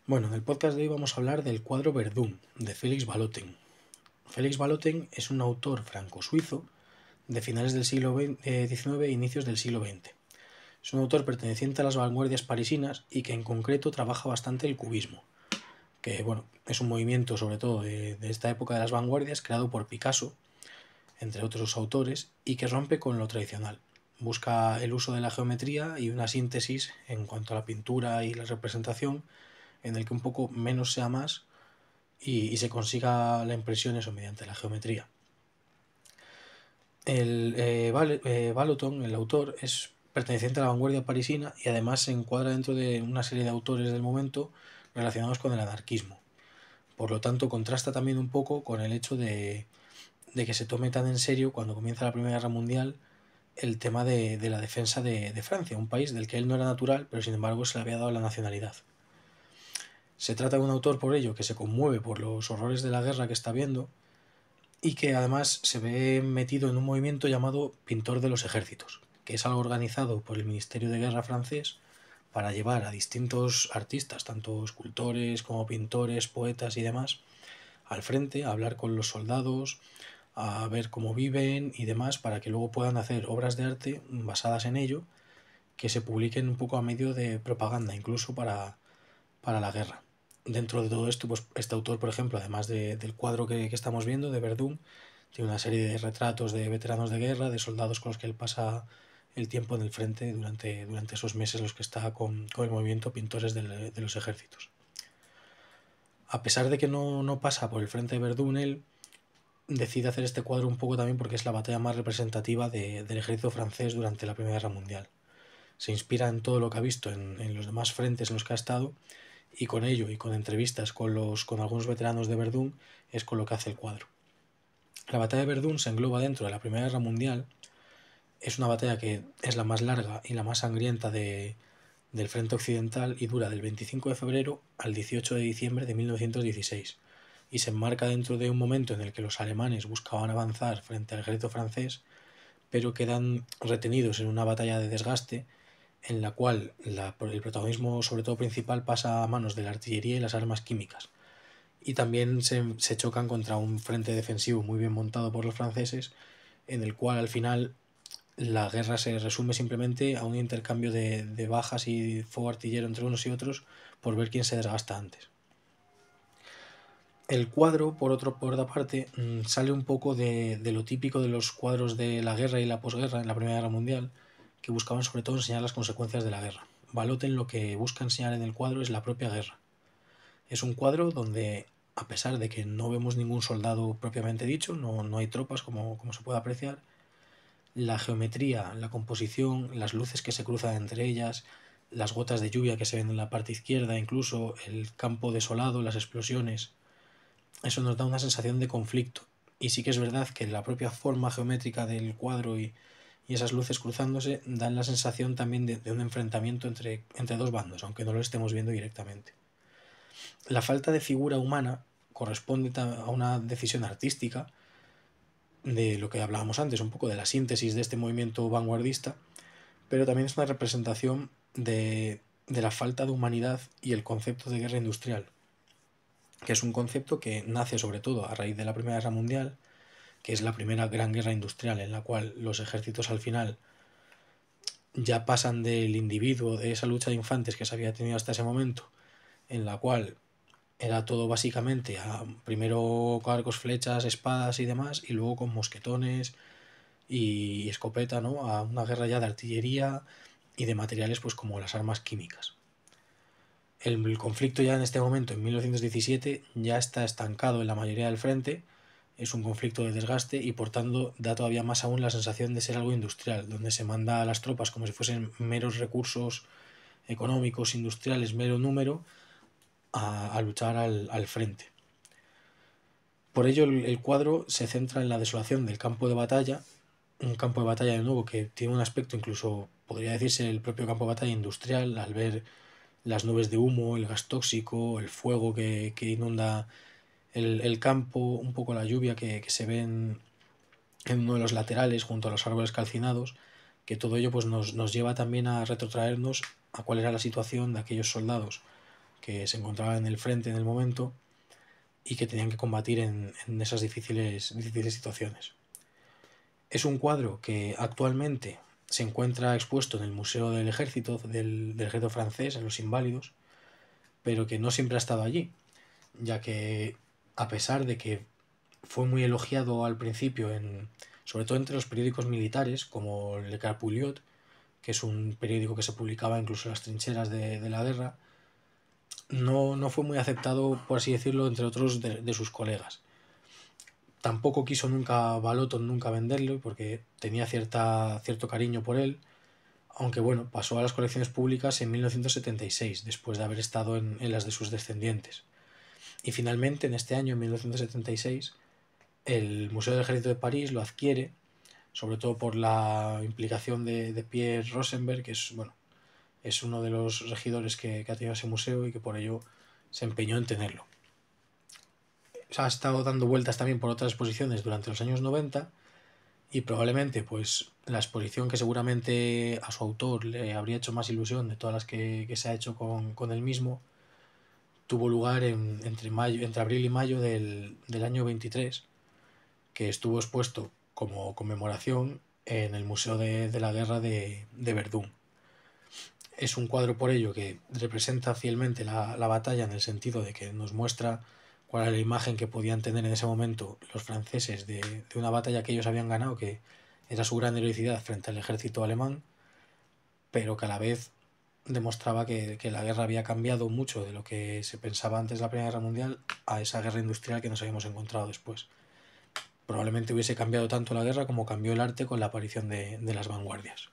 Bueno, en el podcast de hoy vamos a hablar del cuadro Verdún, de Félix Vallotton. Félix Vallotton es un autor franco-suizo de finales del siglo XIX e inicios del siglo XX. Es un autor perteneciente a las vanguardias parisinas y que en concreto trabaja bastante el cubismo, que bueno, es un movimiento sobre todo de esta época de las vanguardias creado por Picasso, entre otros autores, y que rompe con lo tradicional. Busca el uso de la geometría y una síntesis en cuanto a la pintura y la representación, en el que un poco menos sea más y se consiga la impresión eso mediante la geometría. Vallotton, el autor, es perteneciente a la vanguardia parisina y además se encuadra dentro de una serie de autores del momento relacionados con el anarquismo. Por lo tanto, contrasta también un poco con el hecho de que se tome tan en serio cuando comienza la Primera Guerra Mundial el tema de la defensa de Francia, un país del que él no era natural, pero sin embargo se le había dado la nacionalidad. Se trata de un autor por ello que se conmueve por los horrores de la guerra que está viendo y que además se ve metido en un movimiento llamado Pintor de los Ejércitos, que es algo organizado por el Ministerio de Guerra francés para llevar a distintos artistas, tanto escultores como pintores, poetas y demás, al frente, a hablar con los soldados, a ver cómo viven y demás, para que luego puedan hacer obras de arte basadas en ello, que se publiquen un poco a medio de propaganda, incluso para la guerra. Dentro de todo esto, pues este autor, por ejemplo, además del cuadro que estamos viendo, de Verdún, tiene una serie de retratos de veteranos de guerra, de soldados con los que él pasa el tiempo en el frente durante esos meses los que está con el movimiento Pintores de los Ejércitos. A pesar de que no pasa por el frente de Verdún, él decide hacer este cuadro un poco también porque es la batalla más representativa del ejército francés durante la Primera Guerra Mundial. Se inspira en todo lo que ha visto en los demás frentes en los que ha estado, y con ello y con entrevistas con algunos veteranos de Verdún es con lo que hace el cuadro. La batalla de Verdún se engloba dentro de la Primera Guerra Mundial. Es una batalla que es la más larga y la más sangrienta del frente occidental y dura del 25 de febrero al 18 de diciembre de 1916, y se enmarca dentro de un momento en el que los alemanes buscaban avanzar frente al ejército francés, pero quedan retenidos en una batalla de desgaste en la cual el protagonismo sobre todo principal pasa a manos de la artillería y las armas químicas, y también se chocan contra un frente defensivo muy bien montado por los franceses, en el cual al final la guerra se resume simplemente a un intercambio de bajas y fuego artillero entre unos y otros por ver quién se desgasta antes. El cuadro, por otra parte, sale un poco de lo típico de los cuadros de la guerra y la posguerra en la Primera Guerra Mundial, que buscaban sobre todo enseñar las consecuencias de la guerra. Vallotton lo que busca enseñar en el cuadro es la propia guerra. Es un cuadro donde, a pesar de que no vemos ningún soldado propiamente dicho, no hay tropas como se puede apreciar, la geometría, la composición, las luces que se cruzan entre ellas, las gotas de lluvia que se ven en la parte izquierda, incluso el campo desolado, las explosiones, eso nos da una sensación de conflicto. Y sí que es verdad que la propia forma geométrica del cuadro y esas luces cruzándose dan la sensación también de un enfrentamiento entre dos bandos, aunque no lo estemos viendo directamente. La falta de figura humana corresponde a una decisión artística, de lo que hablábamos antes, un poco de la síntesis de este movimiento vanguardista, pero también es una representación de la falta de humanidad y el concepto de guerra industrial, que es un concepto que nace sobre todo a raíz de la Primera Guerra Mundial, que es la primera gran guerra industrial en la cual los ejércitos al final ya pasan del individuo, de esa lucha de infantes que se había tenido hasta ese momento, en la cual era todo básicamente primero con arcos, flechas, espadas y demás, y luego con mosquetones y escopeta, ¿no? A una guerra ya de artillería y de materiales pues como las armas químicas. El conflicto ya en este momento, en 1917, ya está estancado en la mayoría del frente, es un conflicto de desgaste y por tanto da todavía más aún la sensación de ser algo industrial, donde se manda a las tropas como si fuesen meros recursos económicos, industriales, mero número, a luchar al frente. Por ello el cuadro se centra en la desolación del campo de batalla, un campo de batalla de nuevo que tiene un aspecto incluso, podría decirse, el propio campo de batalla industrial, al ver las nubes de humo, el gas tóxico, el fuego que inunda el campo, un poco la lluvia que se ve en uno de los laterales junto a los árboles calcinados, que todo ello pues nos lleva también a retrotraernos a cuál era la situación de aquellos soldados que se encontraban en el frente en el momento y que tenían que combatir en esas difíciles situaciones. Es un cuadro que actualmente se encuentra expuesto en el Museo del Ejército, del Ejército francés, en Los Inválidos, pero que no siempre ha estado allí, ya que a pesar de que fue muy elogiado al principio, sobre todo entre los periódicos militares, como Le Carpulliot, que es un periódico que se publicaba incluso en las trincheras de la guerra, no fue muy aceptado, por así decirlo, entre otros de sus colegas. Tampoco quiso nunca Vallotton venderlo, porque tenía cierto cariño por él, aunque bueno, pasó a las colecciones públicas en 1976, después de haber estado en las de sus descendientes. Y finalmente, en este año, en 1976, el Museo del Ejército de París lo adquiere, sobre todo por la implicación de Pierre Rosenberg, que es uno de los regidores que ha tenido ese museo y que por ello se empeñó en tenerlo. Se ha estado dando vueltas también por otras exposiciones durante los años 90 y probablemente pues la exposición que seguramente a su autor le habría hecho más ilusión de todas las que se ha hecho con él mismo tuvo lugar entre abril y mayo del año 23, que estuvo expuesto como conmemoración en el Museo de la Guerra de Verdún. Es un cuadro por ello que representa fielmente la batalla, en el sentido de que nos muestra cuál era la imagen que podían tener en ese momento los franceses de una batalla que ellos habían ganado, que era su gran heroicidad frente al ejército alemán, pero que a la vez demostraba que la guerra había cambiado mucho de lo que se pensaba antes de la Primera Guerra Mundial a esa guerra industrial que nos habíamos encontrado después. Probablemente hubiese cambiado tanto la guerra como cambió el arte con la aparición de las vanguardias.